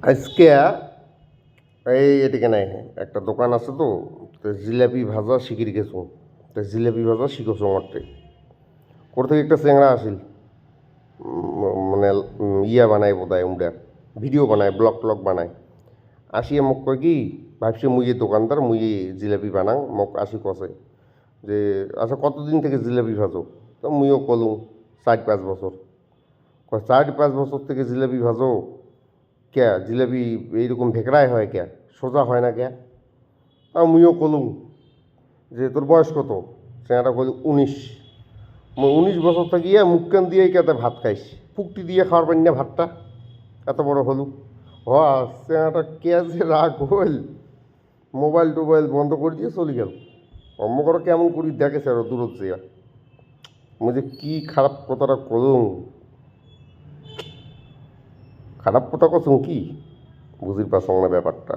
আজকে এই এদিকে নাই একটা দোকান আছে তো তো জিলাপি ভাজা শিখির গেছো তো জিলাপি ভাজা শিখেছো আমারটে কোর থেকে একটা চ্যাংড়া আসিল মানে ইয়া বানায় বোধহয় উমরা ভিডিও বানায় ব্লগ ট্লগ বানায় আসিয়ে মোক কয় কি ভাবছি মুই এই দোকানদার মুই এই জিলাপি বানাং মোক আসি কষে যে আচ্ছা কতদিন থেকে জিলাপি ভাজো তো মুইও কলুম 4-5 বছর কয় 4-5 বছর থেকে জিলাপি ভাজো কে জিলাপি এইরকম ভেকড়ায় হয় কে সোজা হয় না কে আর মুইও কলুম যে তোর বয়স কত চেনাটা কইল 19 মই 19 বছর থাকিয়া মুখ কান দিয়ে কেতে ভাত খাইস ফুকটি দিয়ে খাওয়ার পারি না ভাতটা এত বড় হলু হ চেনাটা কে যে রাগ হইল মোবাইল টোবাইল বন্ধ করে দিয়ে চলে গেল অম্ম করে কেমন করি দেখেছে আরো দূরত যেয়া মুই যে কি খারাপ কথাটা করুম খারাপ কথা কছুম কি বুঝির পারছং না ব্যাপারটা